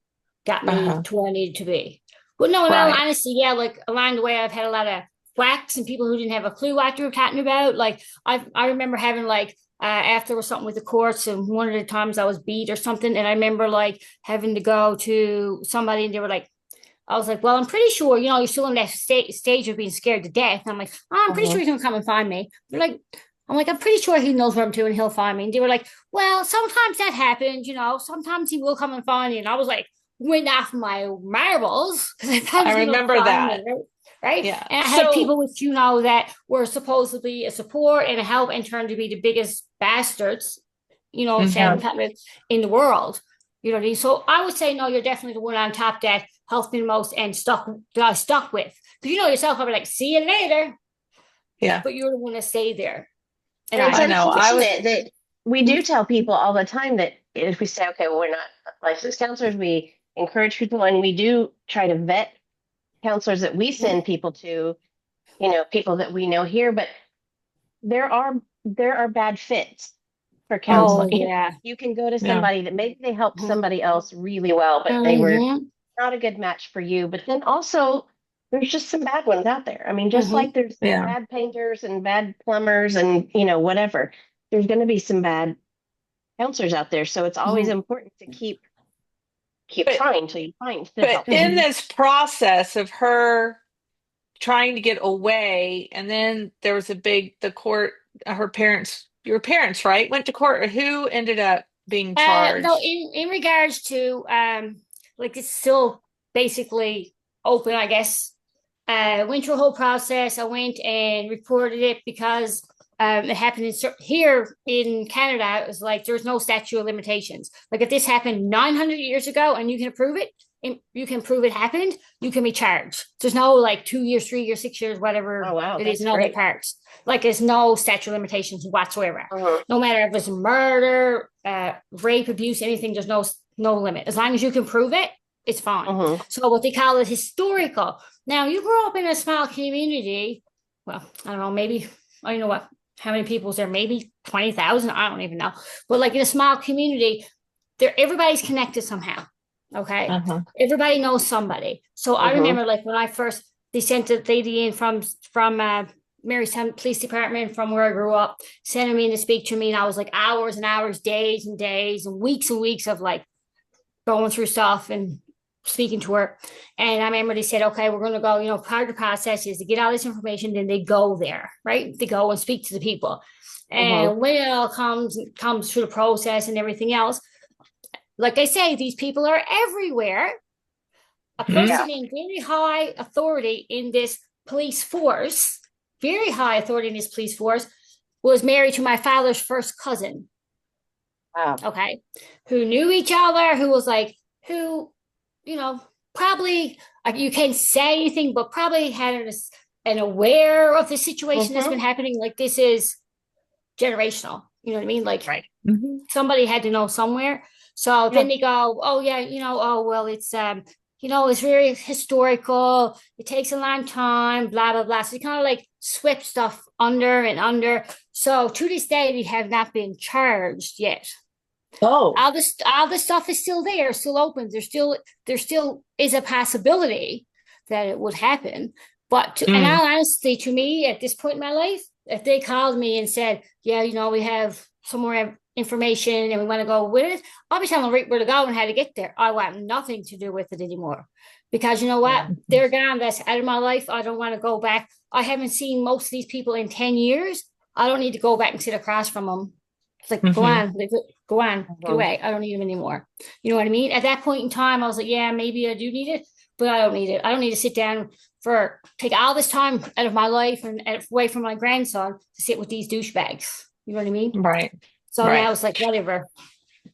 got me
Uh-huh.
to where I needed to be. But no, in all
Right.
honesty, yeah, like along the way, I've had a lot of whacks and people who didn't have a clue what they were talking about. Like I remember having like after there was something with the courts, and one of the times I was beat or something, and I remember like having to go to somebody, and they were like, I was like, well, I'm pretty sure, you're still in that stage of being scared to death. And I'm like, oh, I'm pretty sure
Mhm.
he's gonna come and find me. I'm like, I'm pretty sure he knows where I'm to and he'll find me. And they were like, well, sometimes that happens, sometimes he will come and find you. And I was like, went off my marbles because I thought he
I
was gonna
remember
find
that.
me, right?
Yeah.
And I had
So,
people with that were supposed to be a support and a help and turned to be the biggest bastards,
mhm.
Shannon Putman in the world. So I would say no, you're definitely the one on top that helped me the most and stuck that I stuck with. You know yourself, I'll be like, see you later.
Yeah.
But you're the one to stay there. And
And it's
I
I,
know. I was
unfortunate that we do tell people all the time that if we say, okay, well, we're not licensed counselors, we encourage people and we do try to vet counselors that we send people to, people that we know here, but there are there are bad fits for
oh,
counseling.
yeah.
You can go to
yeah.
somebody that maybe they helped
Mm-hmm.
somebody else really well, but they were
Mm-hmm.
not a good match for you. But then also there's just some bad ones out there. I mean, just
Mm-hmm.
like there's
Yeah.
bad painters and bad plumbers and whatever, there's going to be some bad counselors out there. So it's always
Mm-hmm.
important to keep
But
trying till you find the
but
help you
in
Mm-hmm.
need.
this process of her trying to get away, and then there was the court, her parents, your parents, right, went to court, or who ended up being
No,
charged?
in regards to like it's still basically open, I guess. Went through a whole process. I went and reported it because it happened here in Canada. It was like there's no statute of limitations. Like if this happened 900 years ago and you can prove it, you can prove it happened, you can be charged. There's no like 2 years, 3 years, 6 years,
Oh
whatever
wow,
it is
that's
in other
great.
parts. Like there's no statute of limitations whatsoever.
Uh-huh.
No matter if it's murder, rape, abuse, anything, there's no limit. As long as you can prove it, it's fine.
Uh-huh.
So what they call it historical. Now you grow up in a small community. Well, I don't know, maybe I don't know how many people is there? Maybe 20,000. I don't even know. But like in a small community, everybody's connected somehow. Okay.
Uh-huh.
Everybody knows somebody. So I
Uh-huh.
remember like when I first they sent a lady in from Marystown Police Department from where I grew up, sending me in to speak to me, and I was like hours and hours, days and weeks of like going through stuff and speaking to her. And I remember they said, okay, we're going to go, part of the process is to get all this information. Then they go there, right? They go and speak to the people.
Uh-huh.
And when it all comes through the process and everything else, like I say, these people are everywhere. A
Mhm.
Yeah.
person in very high authority in this police force, very high authority in this police force, was married to my father's first cousin.
Wow.
Okay. Who knew each other, who was like, who, probably you can't say anything, but probably had an aware of the situation that's been
Uh-huh.
happening. Like this is generational. You know what I mean? Like
Right.
Mhm.
somebody had to know somewhere. So
Yeah.
then they go, oh yeah, oh well, it's very historical. It takes a long time, blah blah blah. So they kind of like swept stuff under and under. So to this day, they have not been charged yet.
Oh.
All the stuff is still there, still open. There still is a possibility that it would happen. But and
Mm.
honestly, to me, at this point in my life, if they called me and said, "Yeah, we have some more information and we want to go with it," I'll be telling them right where to go and how to get there. I want nothing to do with it anymore because you know what?
Yeah.
They're gone. That's out of my life. I don't want to go back. I haven't seen most of these people in 10 years. I don't need to go back and sit across from them. It's like, go
Mhm.
on, go on, get
Uh-huh.
away. I don't need them anymore. You know what I mean? At that point in time, I was like, yeah, maybe I do need it, but I don't need it. I don't need to sit down take all this time out of my life and away from my grandson to sit with these douchebags. You know what I mean?
Right.
So
Right.
now it's like, whatever.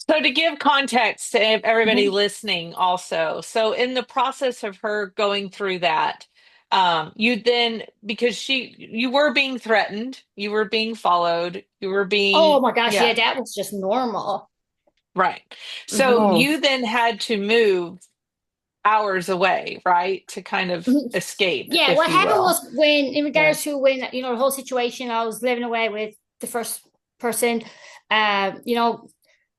So to give context to everybody
Mhm.
listening also, so in the process of her going through that, you then, because you were being threatened, you were being followed, you were
Oh
being,
my gosh, yeah,
yeah,
that was just normal.
right. So
Mhm.
Uh-huh.
you then had to move hours away, right? To kind of
Mhm.
escape,
Yeah,
if
what
you
happened
will.
was when, in
Yeah.
regards to when, the whole situation, I was living away with the first person,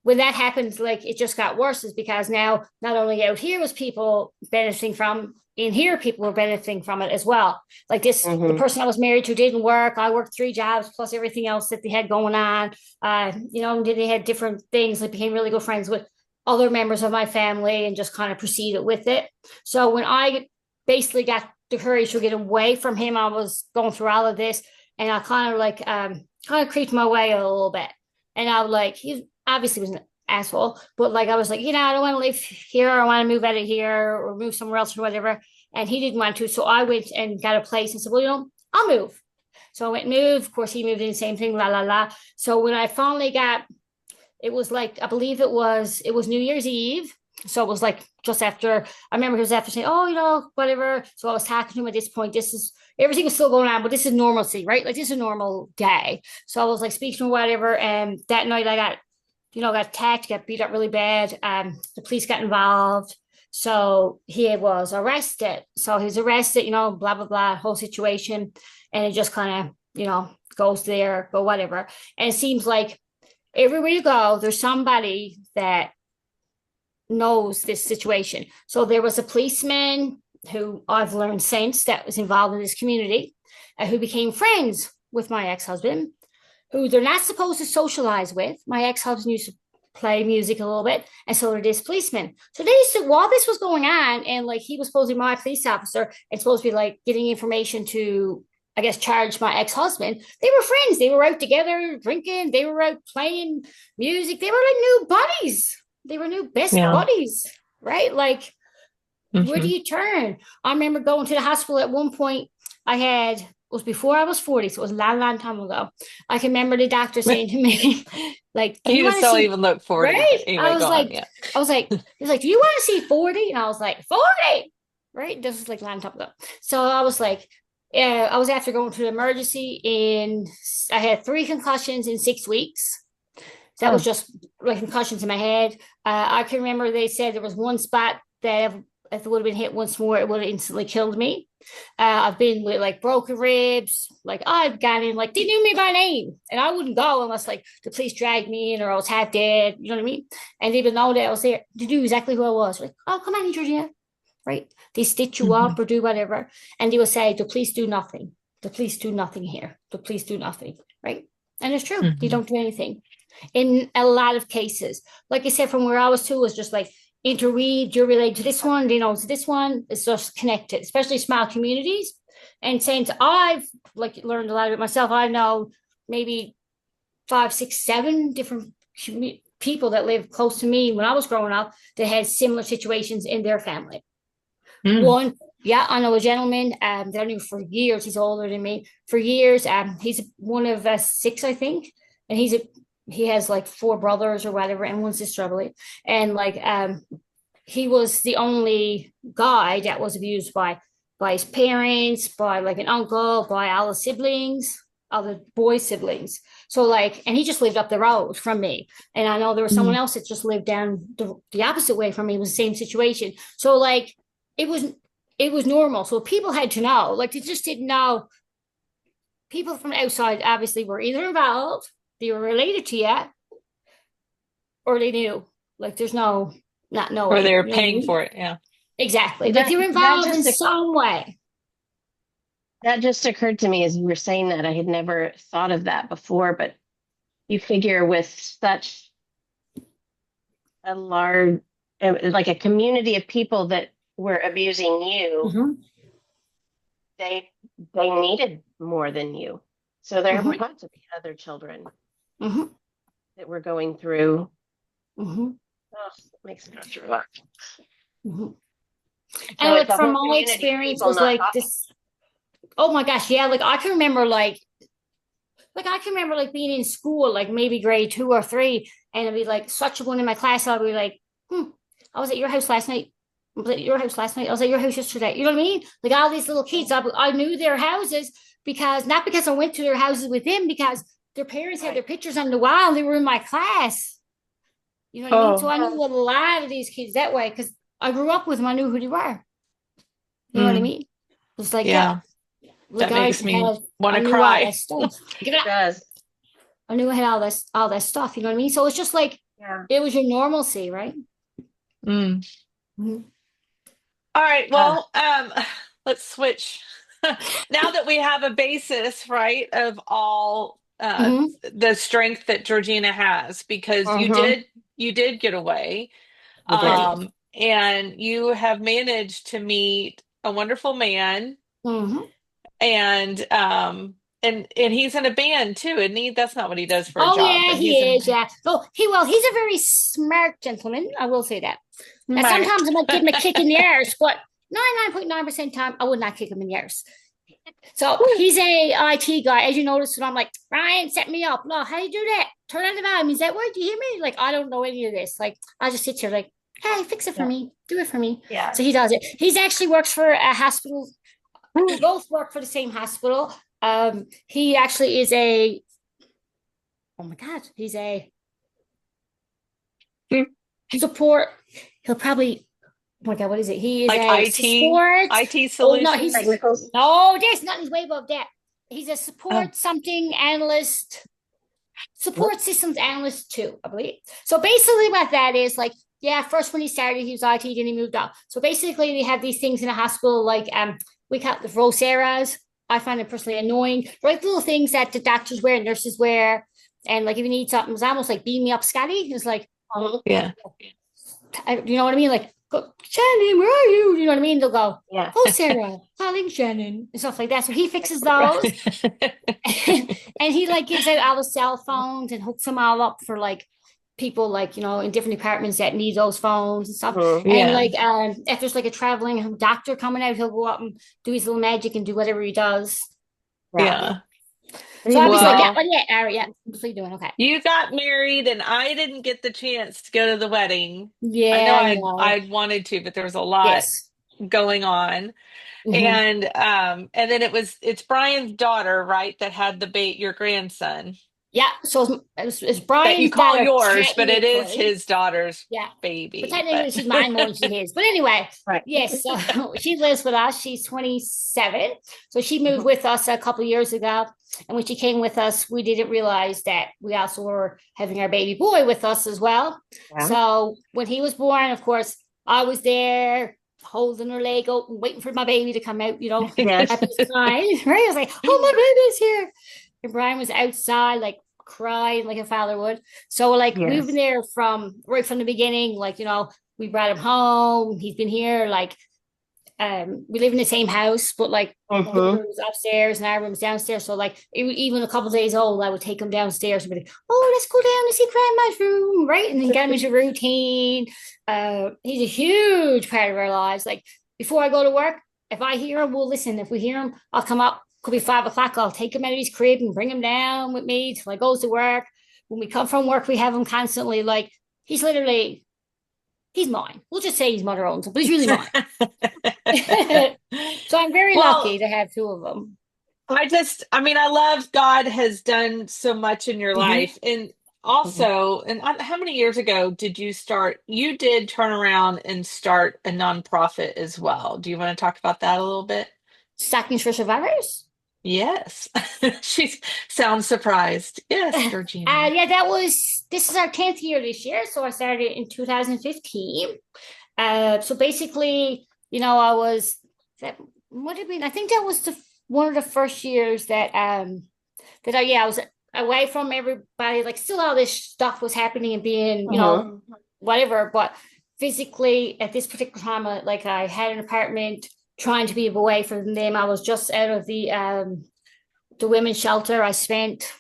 when that happened, like it just got worse, is because now not only out here was people benefiting from, in here people were benefiting from it as well. Like the
Uh-huh.
person I was married to didn't work. I worked 3 jobs plus everything else that they had going on. And then they had different things. Like became really good friends with other members of my family and just kind of proceeded with it. So when I basically got the courage to get away from him, I was going through all of this, and I kind of like kind of creeped my way a little bit. And I was like, he obviously was an asshole, but like I was like, I don't want to live here. I want to move out of here or move somewhere else or whatever. And he didn't want to, so I went and got a place and said, well, I'll move. So I went and moved. Of course, he moved in the same thing, la la la. So when I finally got, it was like I believe it was New Year's Eve. So it was like just after, I remember he was after saying, oh, whatever. So I was talking to him at this point. This is everything was still going on, but this is normalcy, right? Like this is a normal day. So I was like speaking to whatever. And that night I got attacked, got beat up really bad. The police got involved. So he was arrested. So he's arrested, blah, blah, blah, whole situation. And it just kind of, goes there, go whatever. And it seems like everywhere you go, there's somebody that knows this situation. So there was a policeman who I've learned since that was involved in this community, who became friends with my ex-husband, who they're not supposed to socialize with. My ex-husband used to play music a little bit, and so did this policeman. So they used to, while this was going on, and like he was supposed to be my police officer and supposed to be like getting information to, I guess, charge my ex-husband, they were friends. They were out together drinking. They were out playing music. They were like new buddies. They were new best buddies, right? Like, where do you turn? I remember going to the hospital at one point. It was before I was 40, so it was a long, long time ago. I can remember the doctor saying to me, like,
do you still even look 40?
Right?
Anyway,
he's like, do you want to see 40? And I was like, 40, right? This was like a long time ago. So I was like, yeah, I was after going to the emergency, and I had 3 concussions in 6 weeks. That was just like concussions in my head. I can remember they said there was one spot that if it would have been hit once more, it would have instantly killed me. I've been with like broken ribs. Like I've gone in, like they knew me by name, and I wouldn't go unless like the police dragged me in or I was half dead. You know what I mean? And they even know that I was there to do exactly who I was. Like, oh, come on, Georgina. Right? They stitch you up or do whatever. And they will say, the police do nothing. The police do nothing here. The police do nothing. Right? And it's true. They don't do anything. In a lot of cases, like I said, from where I was to, was just like interweaved. You're related to this one, to this one. It's just connected, especially small communities. And since I've like learned a lot of it myself, I know maybe 5, 6, 7 different people that lived close to me when I was growing up that had similar situations in their family. One, I know a gentleman that I knew for years. He's older than me for years. He's one of 6, I think, and he has like 4 brothers or whatever, and 1 sister, I believe. And like, he was the only guy that was abused by his parents, by like an uncle, by all the siblings, all the boy siblings. So like, and he just lived up the road from me. And I know there was someone else that just lived down the opposite way from me. It was the same situation. So like, it was normal. So people had to know, like they just didn't know. People from outside obviously were either involved, they were related to you, or they knew. Like there's no not knowing.
Or they were paying for it. Yeah.
Exactly. Like they were involved in some way.
That just occurred to me as you were saying that. I had never thought of that before, but you figure with such a large, like a community of people that were abusing you, they needed more than you. So there had to be other children that were going through. Oh, it makes me throw up.
And like from my experience was like this. Oh my gosh, yeah. Like I can remember like being in school, like maybe grade 2 or 3, and it'd be like such a one in my class. I'd be like, I was at your house last night. I was at your house last night. I was at your house yesterday. You know what I mean? Like all these little kids, I knew their houses not because I went to their houses with them, because their parents had their pictures on the wall. They were in my class. You know what I mean? So I knew a lot of these kids that way because I grew up with them. I knew who they were. You know what I mean? It was like,
that makes me want to cry.
It does.
I knew I had all that stuff. You know what I mean? So it's just like, it was your normalcy, right?
All right. Well, let's switch. Now that we have a basis, right, of all the strength that Georgina has, because you did get away, and you have managed to meet a wonderful man, and he's in a band too, isn't he? That's not what he does for a job.
Oh yeah, he is. Yeah. Oh, he's a very smart gentleman. I will say that. Now, sometimes I might give him a kick in the arse, but 99.9% of the time, I would not kick him in the arse. So he's a IT guy. As you notice, when I'm like, Ryan, set me up. No, how do you do that? Turn on the volume. Is that word? Do you hear me? Like, I don't know any of this. Like, I just sit here like, Hey, fix it for
Yeah.
me. Do it for me.
Yeah.
So he does it. He's actually works for a hospital. We both work for the same hospital. He actually is a, oh my God, he's a support. He'll probably, oh my God, what is it? He is
Like
a
IT,
support.
IT
Oh no, he's
solutions.
Technicals.
no, there's nothing. He's way above that. He's a
Oh,
support something analyst, support systems analyst too, I believe. So basically, what that is like, yeah, first when he started, he was IT, then he moved up. So basically, they have these things in a hospital like we call it the Roseras. I find it personally annoying. They're like little things that the doctors wear, nurses wear, and like if you need something, it's almost like beam me up, Scotty. It's like,
yeah.
you know what I mean? Like, go, Shannon, where are you? You know what I mean? They'll go,
Yeah.
oh, Sarah, calling Shannon, and stuff like that. So he fixes those. And he like gives out all the cell phones and hooks them all up for like people like in different departments that need those phones and stuff.
Mhm.
And
Yeah.
like if there's like a traveling doctor coming out, he'll go up and do his little magic and do whatever he does.
Yeah.
Yeah.
Yeah.
So I was like, yeah,
Well,
well, yeah, yeah, what are you doing? Okay.
you got married and I didn't get the chance to go to the wedding. I know
Yeah, I know.
I'd wanted to, but there was a lot
Yes.
going on.
Hmm.
And then it's Brian's daughter, right, that had the bait your grandson
Yeah. So it's
that you
Brian's
call
daughter
yours, but it is
technically.
his daughter's
Yeah. But
baby.
technically,
But
she's mine more than she's his. But anyway,
Right.
yes. So she lives with us. She's 27. So she moved
Mhm.
with us a couple of years ago. And when she came with us, we didn't realize that we also were having our baby boy with us as well.
Yeah.
So when he was born, of course, I was there holding her leg open, waiting for my baby to come out,
Yes.
at this time. Right? I was like, oh, my baby's here. And Brian was outside, like crying like a father would. So like we've been
Yes.
there from right from the beginning. Like we brought him home. He's been here. Like we live in the same house, but like the
Mm-hmm.
room's upstairs and our room's downstairs. So like even a couple of days old, I would take him downstairs and be like, "Oh, let's go down to see grandma's room," right? And then get him into routine. He's a huge part of our lives. Like before I go to work, if I hear him, we'll listen. If we hear him, I'll come up. Could be 5 o'clock. I'll take him out of his crib and bring him down with me till I goes to work. When we come from work, we have him constantly. Like he's mine. We'll just say he's mother owns him, but he's really mine. So I'm very lucky
well,
to have two of them.
I mean, I love God has done so much in your
Mm-hmm.
life. And
Mm-hmm.
also, and how many years ago did you start? You did turn around and start a nonprofit as well. Do you want to talk about that a little bit?
Stockings for survivors.
Yes. She sounds surprised. Yes, Georgina.
Yeah, this is our 10th year this year. So I started in 2015. So basically, I was that what did we I think that was one of the first years that I was away from everybody. Like still all this stuff was happening and being,
Mm-hmm.
whatever, but physically at this particular time, like I had an apartment trying to be away from them. I was just out of the women's shelter. I spent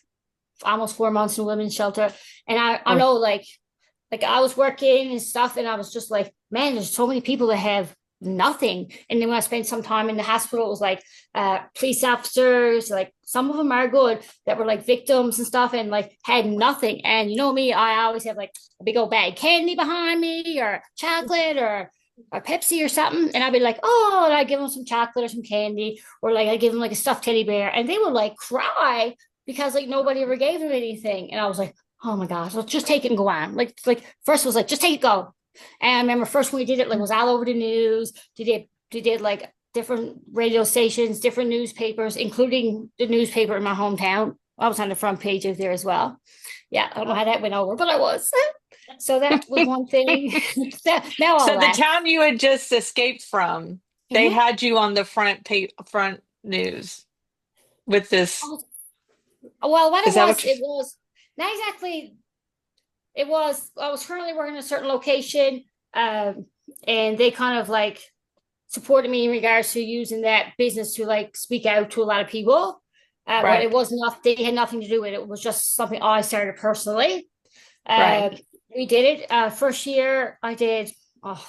almost 4 months in a women's shelter. And I know like I was working and stuff, and I was just like, man, there's so many people that have nothing. And then when I spent some time in the hospital, it was like police officers, like some of them are good that were like victims and stuff and like had nothing. And you know me, I always have like a big old bag of candy behind me or chocolate or Pepsi or something. And I'd be like, oh, and I'd give them some chocolate or some candy, or like I give them like a stuffed teddy bear, and they would like cry because like nobody ever gave them anything. And I was like, oh my gosh, let's just take it and go on. Like first was like, just take it, go. And I remember first when we did it, like it was all over the news. They did like different radio stations, different newspapers, including the newspaper in my hometown. I was on the front page of there as well. Yeah, I don't know how that went over, but I was. So that was one thing. Now I'll
So the
laugh.
town you had just escaped from, they
Mhm.
had you on the front news with this.
Well, what
Is that what you?
it was not exactly. It was I was currently working in a certain location, um, and they kind of like supported me in regards to using that business to like speak out to a lot of people. But it
Right,
was not. They had nothing to do with it. It was just something I started personally.
right.
Uh, we did it. First year I did. Oh,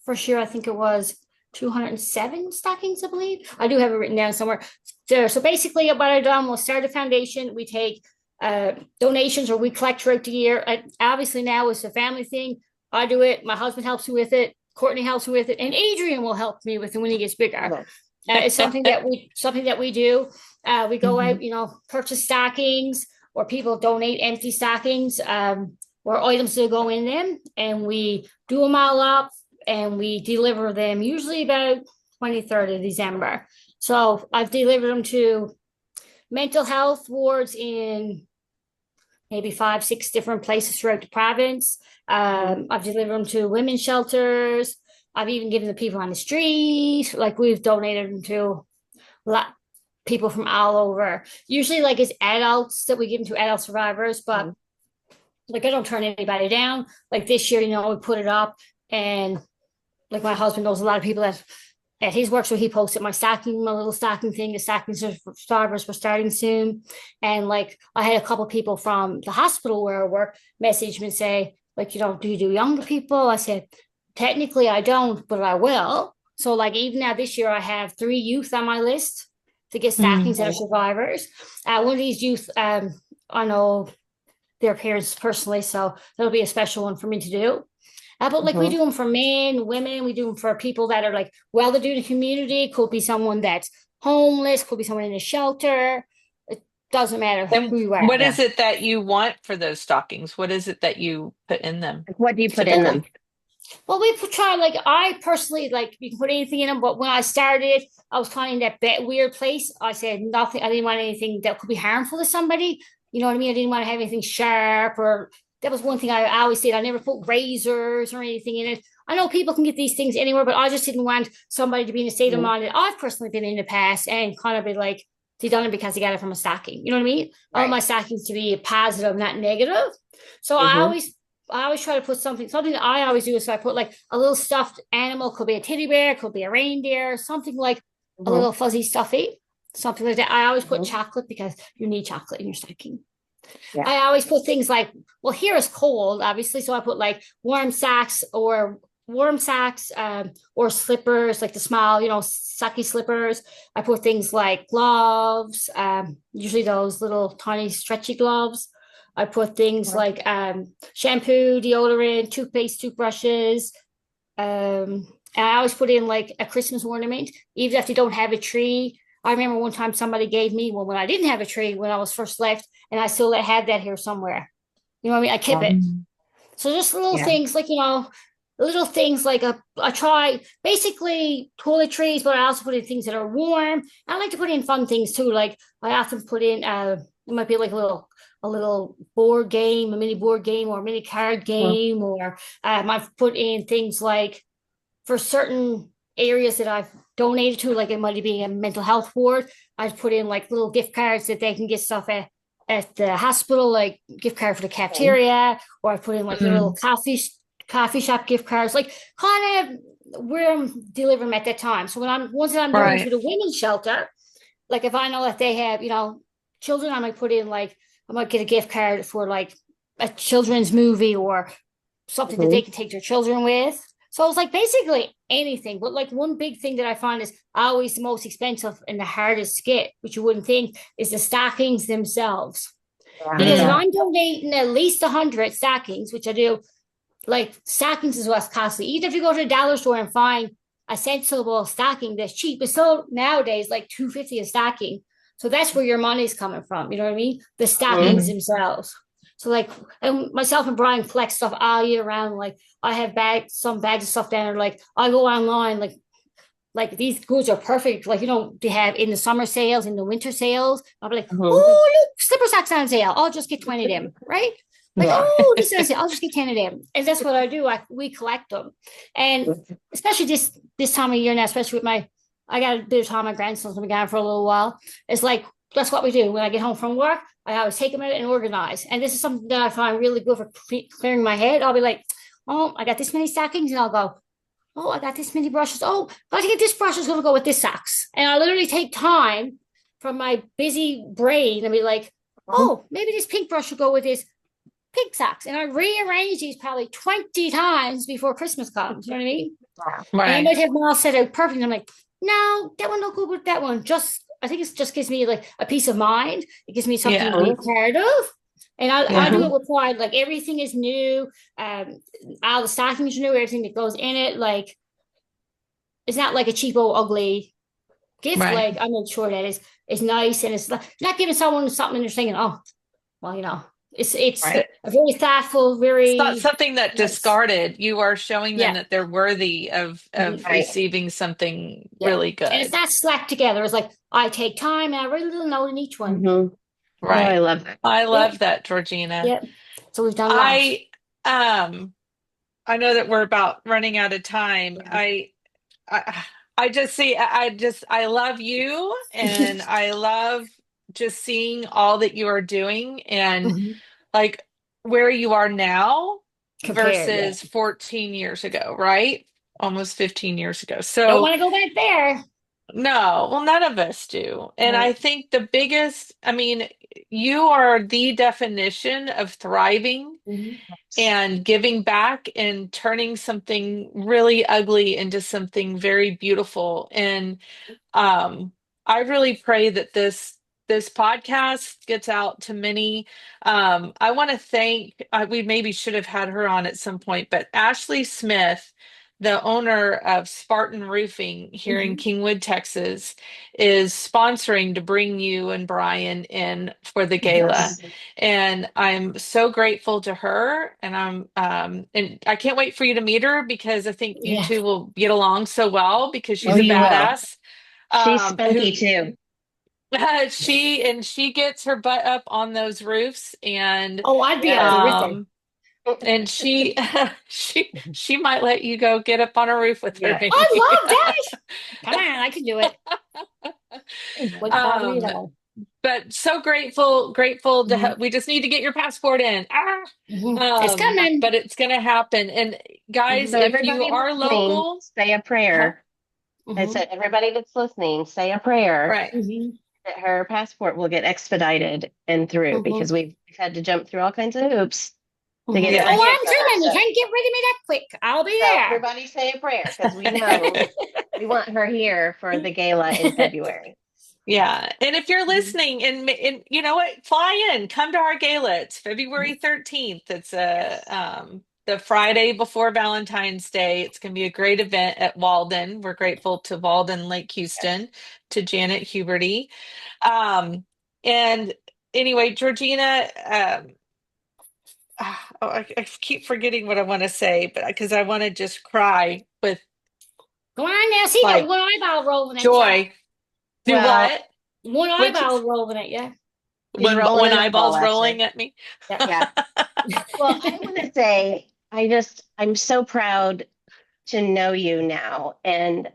first year I think it was 207 stockings, I believe. I do have it written down somewhere. So basically, what I done was start a foundation. We take donations or we collect throughout the year. Obviously, now it's a family thing. I do it. My husband helps me with it. Courtney helps me with it, and Adrian will help me with it when he gets bigger. It's something that we do. We go out, purchase stockings, or people donate empty stockings, or items that go in them, and we do them all up and we deliver them usually about 23rd of December. So I've delivered them to mental health wards in maybe 5, 6 different places throughout the province. I've delivered them to women's shelters. I've even given the people on the street. Like, we've donated them to people from all over. Usually, like, it's adults that we give them to, adult survivors, but like, I don't turn anybody down. Like this year, we put it up, and like, my husband knows a lot of people that at his work, so he posted my little stocking thing. The stocking survivors were starting soon, and like, I had a couple of people from the hospital where I work message me and say, like, do you do younger people? I said, technically I don't, but I will. So like, even now this year, I have 3 youth on my list to get stockings that are survivors. One of these youth, I know their parents personally, so that'll be a special one for me to do. But like, we do them for men, women. We do them for people that are like well-to-do in the community. Could be someone that's homeless. Could be someone in a shelter. It doesn't matter who you are.
What is it that you want for those stockings? What is it that you put in them?
What do you put in them?
Well, we try, like, I personally, like, you can put anything in them, but when I started, I was kind of in that weird place. I said nothing. I didn't want anything that could be harmful to somebody. You know what I mean? I didn't want to have anything sharp, or that was one thing I always did. I never put razors or anything in it. I know people can get these things anywhere, but I just didn't want somebody to be in a state of mind that I've personally been in the past and kind of be like, they done it because they got it from a stocking. You know what I mean? Right. I want my stockings to be positive, not negative. So I always try to put something that I always do is, so I put like a little stuffed animal, could be a teddy bear, could be a reindeer, something like a little fuzzy stuffy, something like that. I always put chocolate, because you need chocolate in your stocking. Yeah. I always put things like, well, here is cold, obviously, so I put like warm socks or slippers, like the small, socky slippers. I put things like gloves, usually those little tiny stretchy gloves. I put things like shampoo, deodorant, toothpaste, toothbrushes. And I always put in like a Christmas ornament, even if you don't have a tree. I remember one time somebody gave me one when I didn't have a tree when I was first left, and I still had that here somewhere. You know what I mean? I keep it. So just little things like, little things like I try basically toiletries, but I also put in things that are warm. I like to put in fun things too. Like, I often put in, it might be like a little board game, a mini board game, or a mini card game, or I've put in things like, for certain areas that I've donated to, like it might be a mental health ward, I've put in like little gift cards that they can get stuff at the hospital, like gift card for the cafeteria, or I put in like little coffee shop gift cards, like kind of where I'm delivering at that time. So once I'm going to the women's shelter, like if I know that they have, children, I might put in like, I might get a gift card for like a children's movie or something that they can take their children with. So it's like basically anything. But like, one big thing that I find is always the most expensive and the hardest to get, which you wouldn't think, is the stockings themselves. Because if I'm donating at least 100 stockings, which I do, like, stockings is what's costly. Even if you go to the dollar store and find a sensible stocking that's cheap, it's still nowadays like $2.50 a stocking. So that's where your money's coming from. You know what I mean? The stockings themselves. So like, and myself and Brian collect stuff all year round. Like, I have some bags of stuff down there. Like, I go online, like these goods are perfect. Like, they have in the summer sales, in the winter sales. I'll be like, oh, look, slipper socks on sale. I'll just get 20 of them, right? Like, oh, this is it. I'll just get 10 of them. And that's what I do. We collect them. And especially this time of year now, especially with I got a bit of time, my grandson's been gone for a little while. It's like, that's what we do. When I get home from work, I always take them out and organize. And this is something that I find really good for clearing my head. I'll be like, oh, I got this many stockings, and I'll go, oh, I got this many brushes. Oh, got to get this brush is going to go with this socks. And I literally take time from my busy brain and be like, oh, maybe this pink brush will go with this pink socks. And I rearrange these probably 20 times before Christmas comes. You know what I mean? Right. And I might have them all set out perfect. And I'm like, no, that one don't go with that one. I think it just gives me like a peace of mind. It gives me something to be proud of. And I do
Yeah.
it with pride. Like everything is new. All the stockings are new, everything that goes in it. Like it's not like a cheapo, ugly gift.
Right.
Like I make sure that it's nice and it's not giving someone something and they're thinking, oh, well, it's
Right.
a very thoughtful,
It's not
very
something that
nice.
discarded. You are showing them
Yeah.
that they're worthy of
Mhm.
Right.
receiving something
Yeah.
really
And it's
good.
not slapped together. It's like I take time and I write a little note in each one.
Hmm. Oh, I
Right.
love that.
I
Yep.
love that, Georgina.
Yep. So we've done lots.
I um I know that we're about running out of time. I I just see I love you and I love just seeing all that you are doing and
Mhm.
like where you are now
Compared, yeah.
versus 14 years ago, right? Almost 15 years ago.
Don't
So
want to go back there.
no, well, none of us do. And I
Right.
think the biggest, I mean, you are the definition of thriving
Mhm.
and giving back and turning something really ugly into something very beautiful. And I really pray that this podcast gets out to many. I want to thank. We maybe should have had her on at some point, but Ashley Smith, the owner of Spartan Roofing here in
Mhm.
Kingwood, Texas, is sponsoring to bring you and Brian in for the gala,
Yes.
and I'm so grateful to her. And and I can't wait for you to meet her because I think you
Yeah.
two will get along so well because
Oh,
she's a
you will.
badass
She's
who
spunky too.
she gets her butt up on those roofs
Oh, I'd be up
Yes.
there with her.
um and she she might let you go get up on a roof with her
Yes.
maybe.
I love that. Come on, I can do it. Wouldn't bother me
um
at all.
but so grateful to
Mhm.
we just need to get your passport in.
Mhm. It's coming.
But it's gonna happen. And guys,
Mhm.
So
if you
everybody
are
listening,
local,
say a
huh?
prayer. I
Mhm.
said, everybody that's listening, say a prayer
Right.
Mhm.
that her passport will get expedited and through because
Mhm.
we've had to jump through all kinds of hoops to get
Mhm.
it in the
Yes.
Oh,
hands
I'm
of her.
coming. You
So,
can't get rid of me that quick. I'll be
so
there.
everybody say a prayer because we know we want her here for the gala in February.
Yeah. And if you're
Mhm.
listening and you know what, fly in, come to our gala. It's February 13th. It's
Yes.
the Friday before Valentine's Day. It's going to be a great event at Walden. We're grateful to Walden Lake
Yes.
Houston, to Janet Huberty. Um, and anyway, Georgina, I keep forgetting what I want to say, but because I want to just cry with
Go on now. See that
like
one eyeball rolling at you.
joy. Do
Well,
what?
One
Which
eyeball rolling at you.
she's rolling
when
an eyeball
eyeballs
at you.
rolling at me.
Yeah.
Yeah. Well, I want to say, I'm so proud to know you now. And,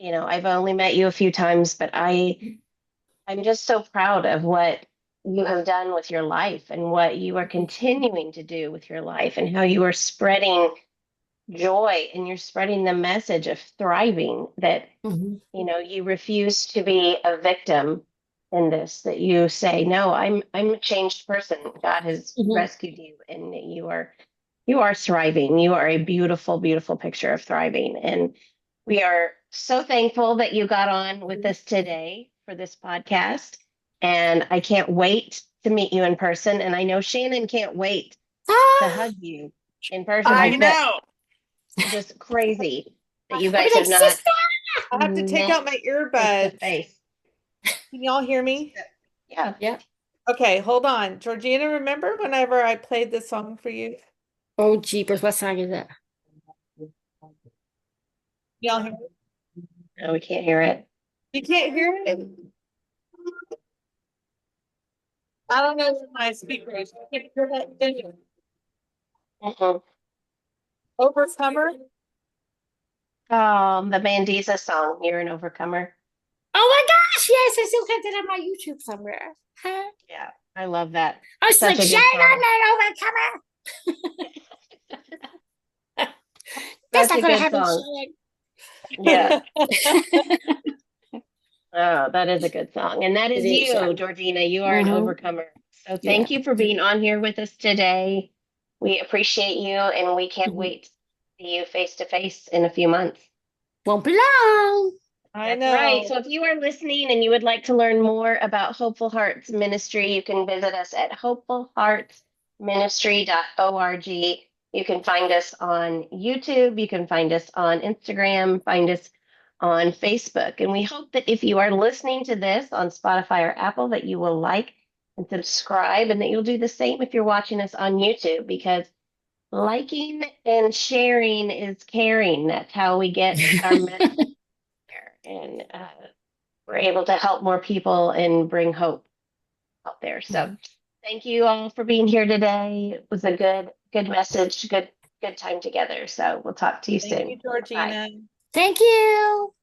I've only met you a few times, but I'm just so proud of what you have done with your life and what you are continuing to do with your life and how you are spreading joy and you're spreading the message of thriving that,
Mhm.
you refuse to be a victim in this, that you say, no, I'm a changed person. God has
Mhm.
rescued you and you are thriving. You are a beautiful, beautiful picture of thriving. And we are so thankful that you got on with us today for this podcast. And I can't wait to meet you in person. And I know Shannon can't wait to
Ah,
hug you in person.
I
Like that,
know.
just crazy that you
I'll be
guys
like,
have not
sister.
I have to take
met
out my
face to
earbuds.
face.
Can y'all hear me?
Yeah.
Yeah.
Okay, hold on. Georgina, remember whenever I played this song for you?
Oh, jeepers. What song is that?
Y'all hear it?
No, we can't hear it.
You can't hear it? I don't know if my speakers. I can't hear that thing.
Mm-mm.
Overcomer?
The Mandiza song, "You're an Overcomer."
Oh my gosh. Yes, I still have that on my YouTube somewhere. Huh?
Yeah, I love that.
I was
Such
like,
a
Shane,
good
I'm
song.
an overcomer. That's
Such
not
a
going to
good
happen,
song.
Shane.
Yeah. Oh, that is a good song. And that
It
is
is, yeah.
you, Georgina. You are an
Hmm.
overcomer. So
Yeah.
thank you for being on here with us today. We appreciate you and we can't
Hmm.
wait to see you face to face in a few months.
Won't be long.
I
That's right.
know.
So if you are listening and you would like to learn more about Hopeful Hearts Ministry, you can visit us at hopefulheartsministry.org. You can find us on YouTube. You can find us on Instagram, find us on Facebook. And we hope that if you are listening to this on Spotify or Apple, that you will like and subscribe, and that you'll do the same if you're watching us on YouTube, because liking and sharing is caring. That's how we get our message there. And we're able to help more people and bring hope out there. So thank you all for being here today. It was a good message, good time together. So we'll talk to you
Thank
soon.
you,
Bye.
Georgina.
Thank you.